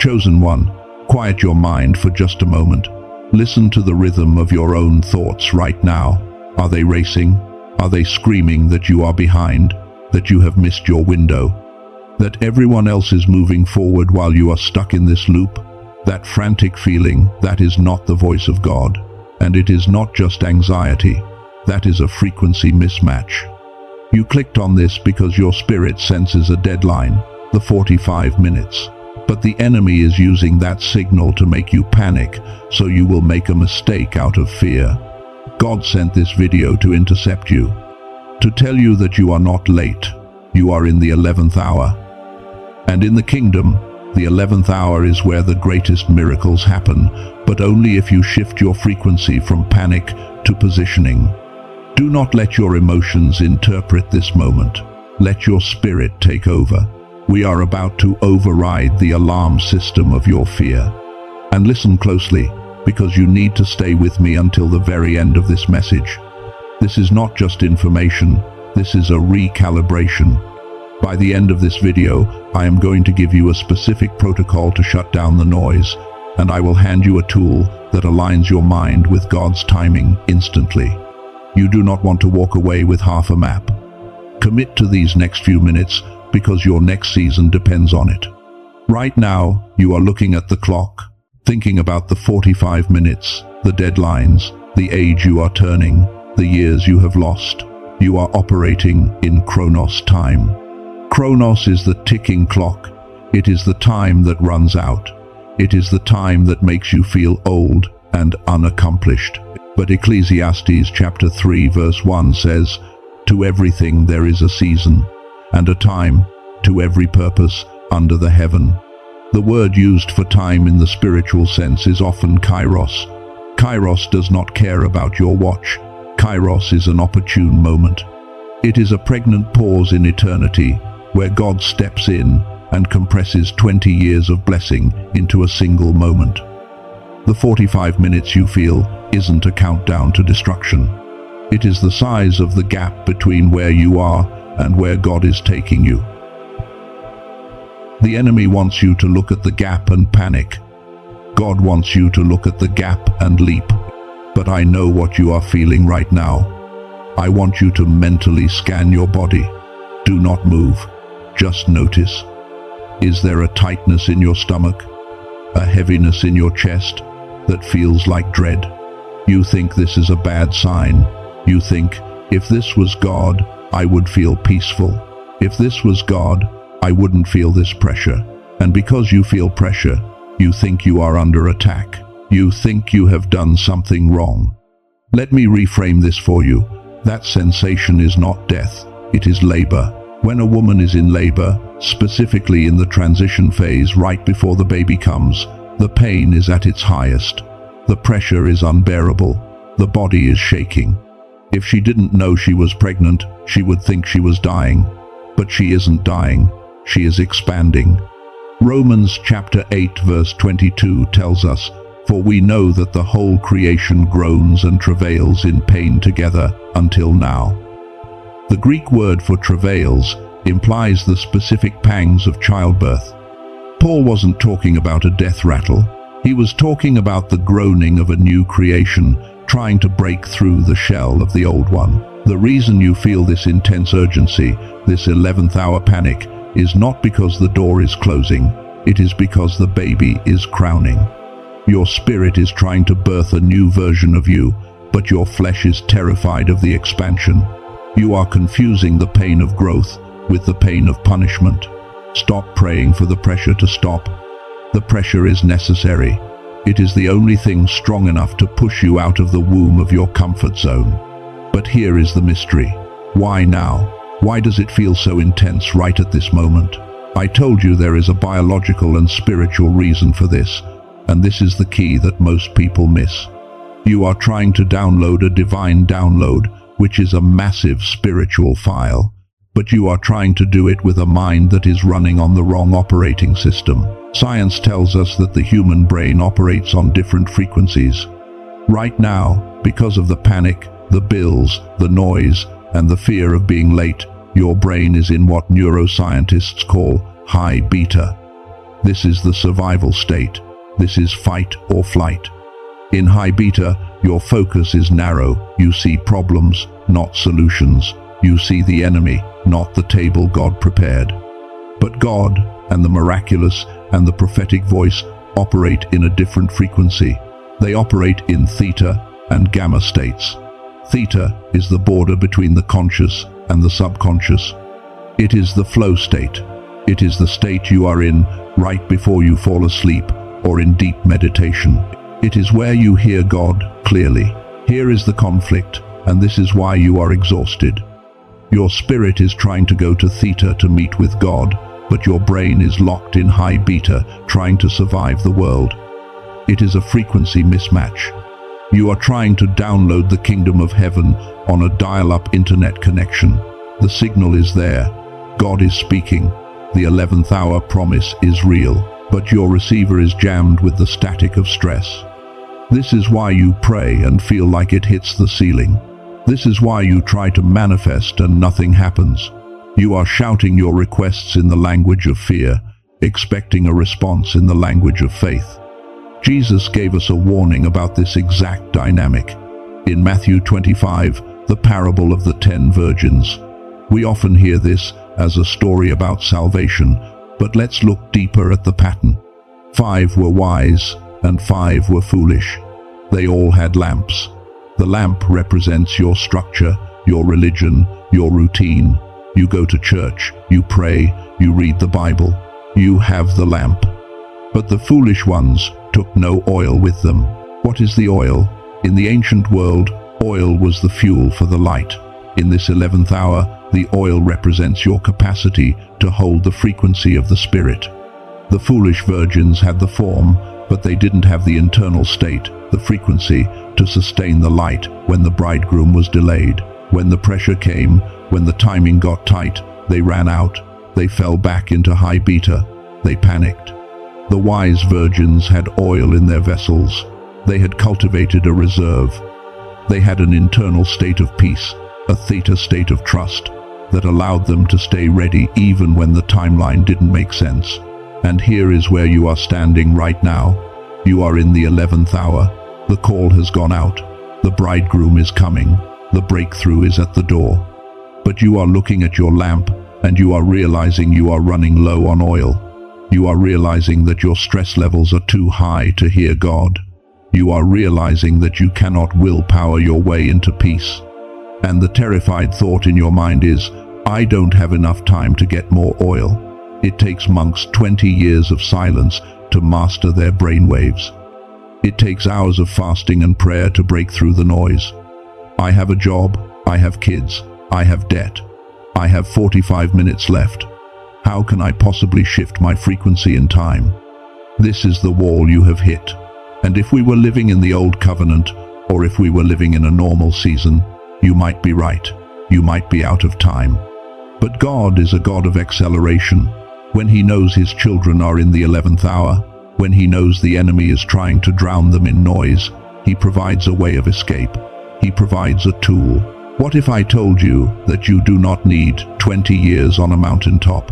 Chosen one, quiet your mind for just a moment. Listen to the rhythm of your own thoughts right now. Are they racing? Are they screaming that you are behind, that you have missed your window, that everyone else is moving forward while you are stuck in this loop? That frantic feeling, that is not the voice of God. And it is not just anxiety. That is a frequency mismatch. You clicked on this because your spirit senses a deadline, the 45 minutes. But the enemy is using that signal to make you panic, so you will make a mistake out of fear. God sent this video to intercept you, to tell you that you are not late. You are in the 11th hour. And in the kingdom, the 11th hour is where the greatest miracles happen, but only if you shift your frequency from panic to positioning. Do not let your emotions interpret this moment. Let your spirit take over. We are about to override the alarm system of your fear. And listen closely, because you need to stay with me until the very end of this message. This is not just information, this is a recalibration. By the end of this video, I am going to give you a specific protocol to shut down the noise, and I will hand you a tool that aligns your mind with God's timing instantly. You do not want to walk away with half a map. Commit to these next few minutes, because your next season depends on it. Right now, you are looking at the clock, thinking about the 45 minutes, the deadlines, the age you are turning, the years you have lost. You are operating in Chronos time. Chronos is the ticking clock. It is the time that runs out. It is the time that makes you feel old and unaccomplished. But Ecclesiastes chapter 3 verse 1 says, "To everything there is a season, and a time, to every purpose under the heaven." The word used for time in the spiritual sense is often kairos. Kairos does not care about your watch. Kairos is an opportune moment. It is a pregnant pause in eternity, where God steps in and compresses 20 years of blessing into a single moment. The 45 minutes you feel isn't a countdown to destruction. It is the size of the gap between where you are and where God is taking you. The enemy wants you to look at the gap and panic. God wants you to look at the gap and leap. But I know what you are feeling right now. I want you to mentally scan your body. Do not move. Just notice. Is there a tightness in your stomach? A heaviness in your chest that feels like dread? You think this is a bad sign. You think, if this was God, I would feel peaceful. If this was God, I wouldn't feel this pressure. And because you feel pressure, you think you are under attack. You think you have done something wrong. Let me reframe this for you. That sensation is not death, it is labor. When a woman is in labor, specifically in the transition phase right before the baby comes, the pain is at its highest. The pressure is unbearable. The body is shaking. If she didn't know she was pregnant, she would think she was dying. But she isn't dying. She is expanding. Romans chapter 8 verse 22 tells us, "For we know that the whole creation groans and travails in pain together until now." The Greek word for travails implies the specific pangs of childbirth. Paul wasn't talking about a death rattle. He was talking about the groaning of a new creation, trying to break through the shell of the old one. The reason you feel this intense urgency, this 11th hour panic, is not because the door is closing. It is because the baby is crowning. Your spirit is trying to birth a new version of you, but your flesh is terrified of the expansion. You are confusing the pain of growth with the pain of punishment. Stop praying for the pressure to stop. The pressure is necessary. It is the only thing strong enough to push you out of the womb of your comfort zone. But here is the mystery. Why now? Why does it feel so intense right at this moment? I told you there is a biological and spiritual reason for this, and this is the key that most people miss. You are trying to download a divine download, which is a massive spiritual file, but you are trying to do it with a mind that is running on the wrong operating system. Science tells us that the human brain operates on different frequencies. Right now, because of the panic, the bills, the noise, and the fear of being late, your brain is in what neuroscientists call high beta. This is the survival state. This is fight or flight. In high beta, your focus is narrow. You see problems, not solutions. You see the enemy, not the table God prepared. But God and the miraculous and the prophetic voice operate in a different frequency. They operate in theta and gamma states. Theta is the border between the conscious and the subconscious. It is the flow state. It is the state you are in right before you fall asleep or in deep meditation. It is where you hear God clearly. Here is the conflict, and this is why you are exhausted. Your spirit is trying to go to theta to meet with God, but your brain is locked in high beta, trying to survive the world. It is a frequency mismatch. You are trying to download the kingdom of heaven on a dial-up internet connection. The signal is there. God is speaking. The 11th hour promise is real, but your receiver is jammed with the static of stress. This is why you pray and feel like it hits the ceiling. This is why you try to manifest and nothing happens. You are shouting your requests in the language of fear, expecting a response in the language of faith. Jesus gave us a warning about this exact dynamic. In Matthew 25, the parable of the 10 virgins. We often hear this as a story about salvation, but let's look deeper at the pattern. 5 were wise and 5 were foolish. They all had lamps. The lamp represents your structure, your religion, your routine. You go to church, you pray, you read the Bible. You have the lamp. But the foolish ones took no oil with them. What is the oil? In the ancient world, oil was the fuel for the light. In this 11th hour, the oil represents your capacity to hold the frequency of the Spirit. The foolish virgins had the form, but they didn't have the internal state, the frequency, to sustain the light when the bridegroom was delayed. When the pressure came, when the timing got tight, they ran out. They fell back into high beta. They panicked. The wise virgins had oil in their vessels. They had cultivated a reserve. They had an internal state of peace, a theta state of trust, that allowed them to stay ready even when the timeline didn't make sense. And here is where you are standing right now. You are in the 11th hour. The call has gone out. The bridegroom is coming. The breakthrough is at the door. But you are looking at your lamp, and you are realizing you are running low on oil. You are realizing that your stress levels are too high to hear God. You are realizing that you cannot willpower your way into peace. And the terrified thought in your mind is, I don't have enough time to get more oil. It takes monks 20 years of silence to master their brainwaves. It takes hours of fasting and prayer to break through the noise. I have a job, I have kids, I have debt. I have 45 minutes left. How can I possibly shift my frequency in time? This is the wall you have hit. And if we were living in the old covenant, or if we were living in a normal season, you might be right. You might be out of time. But God is a God of acceleration. When He knows His children are in the 11th hour, when He knows the enemy is trying to drown them in noise, He provides a way of escape. He provides a tool. What if I told you that you do not need 20 years on a mountaintop?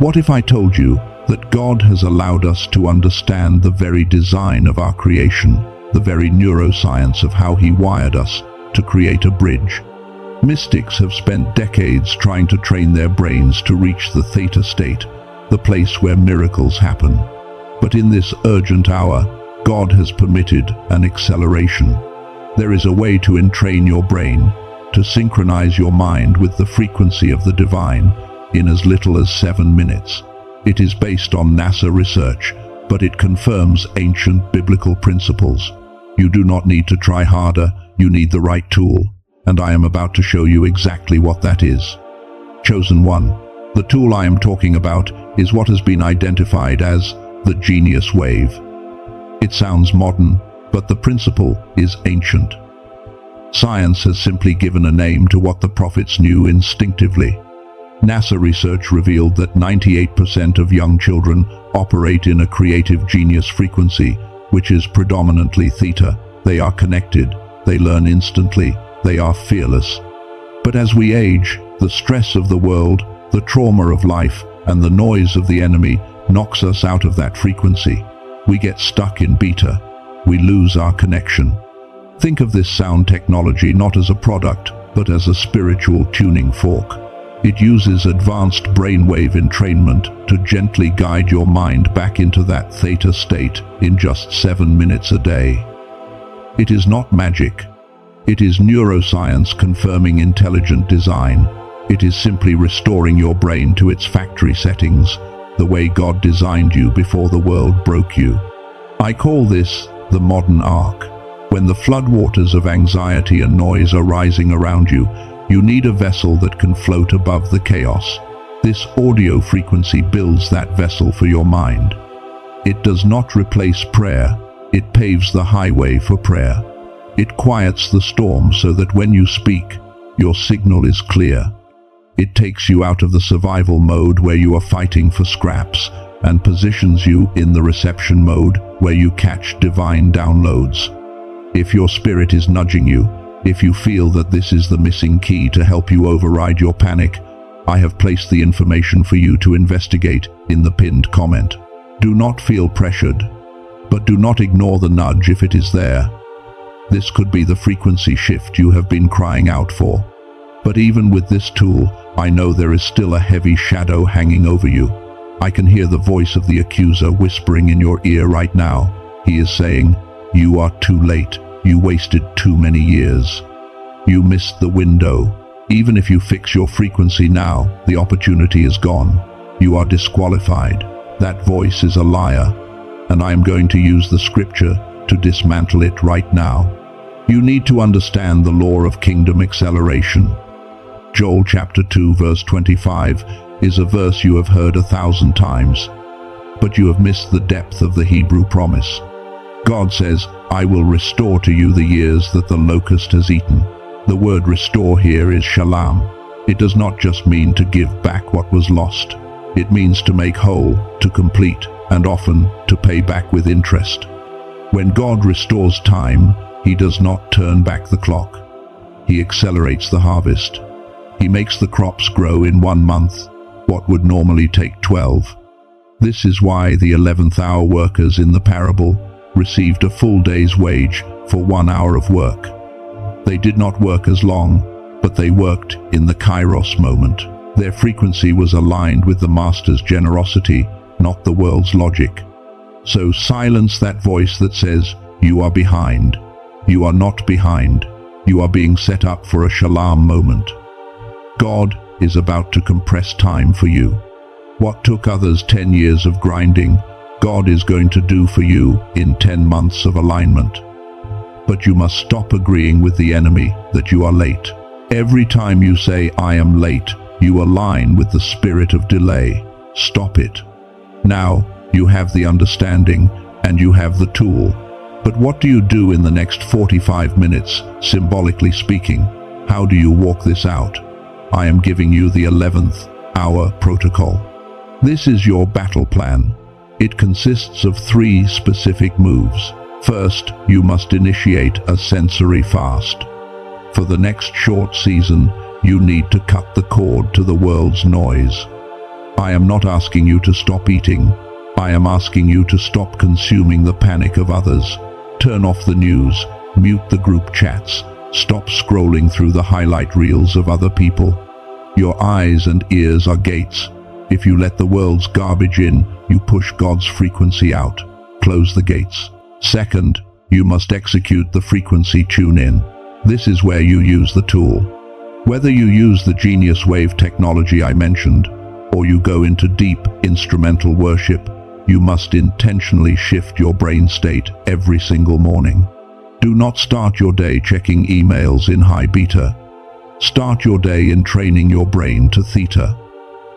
What if I told you that God has allowed us to understand the very design of our creation, the very neuroscience of how He wired us to create a bridge? Mystics have spent decades trying to train their brains to reach the theta state, the place where miracles happen. But in this urgent hour, God has permitted an acceleration. There is a way to entrain your brain, to synchronize your mind with the frequency of the divine in as little as 7 minutes. It is based on NASA research, but it confirms ancient biblical principles. You do not need to try harder, you need the right tool, and I am about to show you exactly what that is. Chosen one. The tool I am talking about is what has been identified as the genius wave. It sounds modern, but the principle is ancient. Science has simply given a name to what the prophets knew instinctively. NASA research revealed that 98% of young children operate in a creative genius frequency, which is predominantly theta. They are connected, they learn instantly, they are fearless. But as we age, the stress of the world, the trauma of life, and the noise of the enemy knocks us out of that frequency. We get stuck in beta. We lose our connection. Think of this sound technology not as a product, but as a spiritual tuning fork. It uses advanced brainwave entrainment to gently guide your mind back into that theta state in just 7 minutes a day. It is not magic. It is neuroscience confirming intelligent design. It is simply restoring your brain to its factory settings, the way God designed you before the world broke you. I call this the modern ark. When the floodwaters of anxiety and noise are rising around you, you need a vessel that can float above the chaos. This audio frequency builds that vessel for your mind. It does not replace prayer. It paves the highway for prayer. It quiets the storm so that when you speak, your signal is clear. It takes you out of the survival mode where you are fighting for scraps and positions you in the reception mode where you catch divine downloads. If your spirit is nudging you, if you feel that this is the missing key to help you override your panic, I have placed the information for you to investigate in the pinned comment. Do not feel pressured, but do not ignore the nudge if it is there. This could be the frequency shift you have been crying out for. But even with this tool, I know there is still a heavy shadow hanging over you. I can hear the voice of the accuser whispering in your ear right now. He is saying, "You are too late. You wasted too many years. You missed the window. Even if you fix your frequency now, the opportunity is gone. You are disqualified. That voice is a liar. And I am going to use the scripture to dismantle it right now." You need to understand the law of kingdom acceleration. Joel chapter 2 verse 25 is a verse you have heard 1,000 times, but you have missed the depth of the Hebrew promise. God says, "I will restore to you the years that the locust has eaten." The word restore here is shalom. It does not just mean to give back what was lost. It means to make whole, to complete, and often to pay back with interest. When God restores time, He does not turn back the clock. He accelerates the harvest. He makes the crops grow in 1 month, what would normally take 12. This is why the 11th hour workers in the parable received a full day's wage for 1 hour of work. They did not work as long, but they worked in the kairos moment. Their frequency was aligned with the Master's generosity, not the world's logic. So silence that voice that says, "You are behind." You are not behind. You are being set up for a shalom moment. God is about to compress time for you. What took others 10 years of grinding, God is going to do for you in 10 months of alignment. But you must stop agreeing with the enemy that you are late. Every time you say, "I am late," you align with the spirit of delay. Stop it. Now, you have the understanding and you have the tool. But what do you do in the next 45 minutes, symbolically speaking? How do you walk this out? I am giving you the 11th hour protocol. This is your battle plan. It consists of 3 specific moves. First, you must initiate a sensory fast. For the next short season, you need to cut the cord to the world's noise. I am not asking you to stop eating. I am asking you to stop consuming the panic of others. Turn off the news, mute the group chats, stop scrolling through the highlight reels of other people. Your eyes and ears are gates. If you let the world's garbage in, you push God's frequency out. Close the gates. Second, you must execute the frequency tune-in. This is where you use the tool. Whether you use the Genius Wave technology I mentioned, or you go into deep instrumental worship, you must intentionally shift your brain state every single morning. Do not start your day checking emails in high beta. Start your day in training your brain to theta.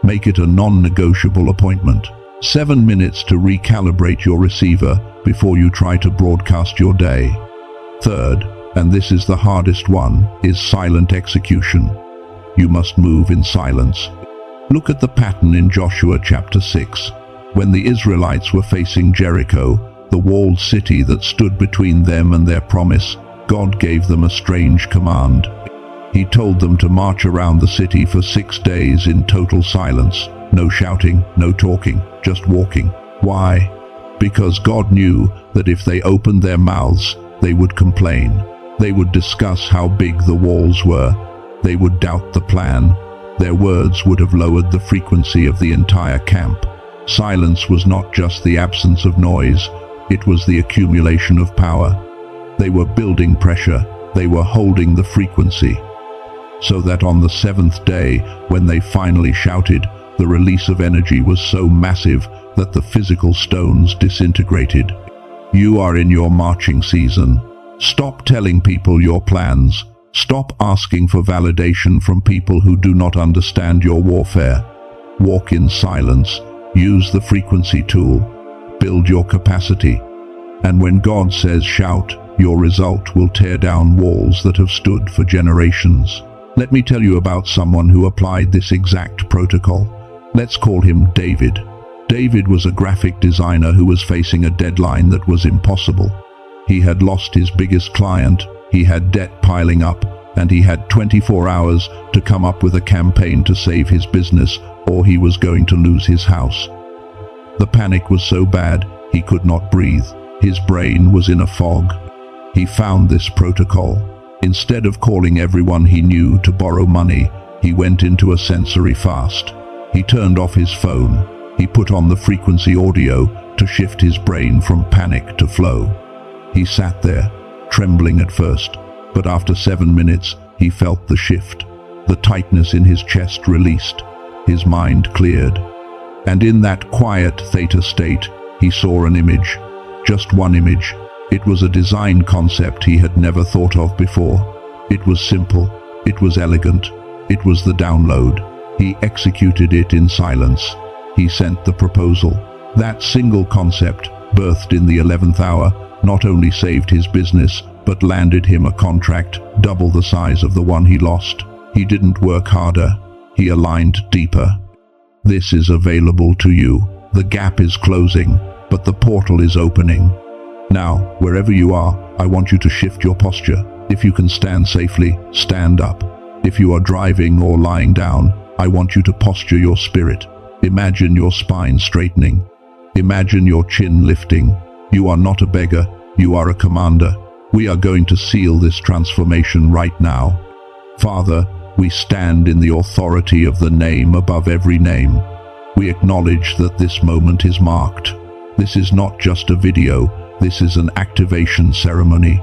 Make it a non-negotiable appointment. 7 minutes to recalibrate your receiver before you try to broadcast your day. Third, and this is the hardest one, is silent execution. You must move in silence. Look at the pattern in Joshua chapter 6. When the Israelites were facing Jericho, the walled city that stood between them and their promise, God gave them a strange command. He told them to march around the city for 6 days in total silence. No shouting, no talking, just walking. Why? Because God knew that if they opened their mouths, they would complain. They would discuss how big the walls were. They would doubt the plan. Their words would have lowered the frequency of the entire camp. Silence was not just the absence of noise, it was the accumulation of power. They were building pressure, they were holding the frequency. So that on the seventh day, when they finally shouted, the release of energy was so massive that the physical stones disintegrated. You are in your marching season. Stop telling people your plans. Stop asking for validation from people who do not understand your warfare. Walk in silence. Use the frequency tool. Build your capacity. And when God says shout, your result will tear down walls that have stood for generations. Let me tell you about someone who applied this exact protocol. Let's call him David. David was a graphic designer who was facing a deadline that was impossible. He had lost his biggest client, he had debt piling up, and he had 24 hours to come up with a campaign to save his business, or he was going to lose his house. The panic was so bad, he could not breathe. His brain was in a fog. He found this protocol. Instead of calling everyone he knew to borrow money, he went into a sensory fast. He turned off his phone. He put on the frequency audio to shift his brain from panic to flow. He sat there, trembling at first, but after 7 minutes, he felt the shift. The tightness in his chest released. His mind cleared. And in that quiet theta state, he saw an image. Just one image. It was a design concept he had never thought of before. It was simple. It was elegant. It was the download. He executed it in silence. He sent the proposal. That single concept, birthed in the 11th hour, not only saved his business, but landed him a contract double the size of the one he lost. He didn't work harder. He aligned deeper. This is available to you. The gap is closing, but the portal is opening. Now, wherever you are, I want you to shift your posture. If you can stand safely, stand up. If you are driving or lying down, I want you to posture your spirit. Imagine your spine straightening. Imagine your chin lifting. You are not a beggar, you are a commander. We are going to seal this transformation right now. Father, we stand in the authority of the name above every name. We acknowledge that this moment is marked. This is not just a video, this is an activation ceremony.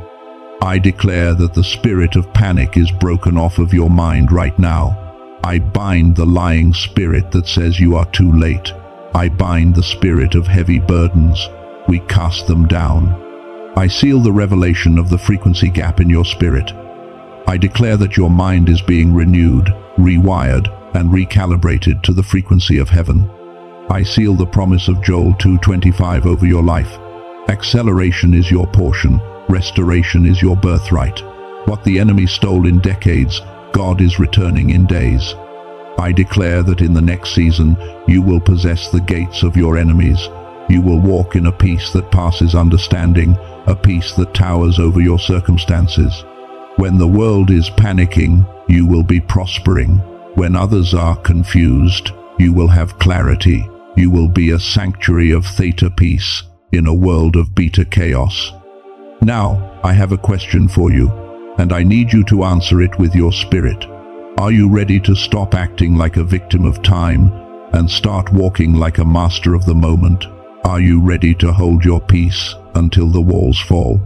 I declare that the spirit of panic is broken off of your mind right now. I bind the lying spirit that says you are too late. I bind the spirit of heavy burdens. We cast them down. I seal the revelation of the frequency gap in your spirit. I declare that your mind is being renewed, rewired, and recalibrated to the frequency of heaven. I seal the promise of Joel 2:25 over your life. Acceleration is your portion. Restoration is your birthright. What the enemy stole in decades, God is returning in days. I declare that in the next season, you will possess the gates of your enemies. You will walk in a peace that passes understanding, a peace that towers over your circumstances. When the world is panicking, you will be prospering. When others are confused, you will have clarity. You will be a sanctuary of theta peace in a world of beta chaos. Now, I have a question for you, and I need you to answer it with your spirit. Are you ready to stop acting like a victim of time and start walking like a master of the moment? Are you ready to hold your peace until the walls fall?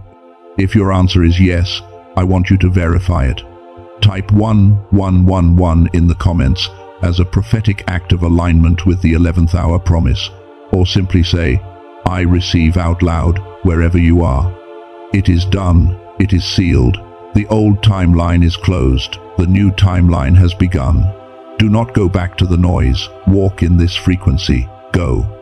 If your answer is yes, I want you to verify it. Type 1111 in the comments as a prophetic act of alignment with the 11th hour promise, or simply say, I receive out loud wherever you are. It is done. It is sealed. The old timeline is closed. The new timeline has begun. Do not go back to the noise. Walk in this frequency. Go.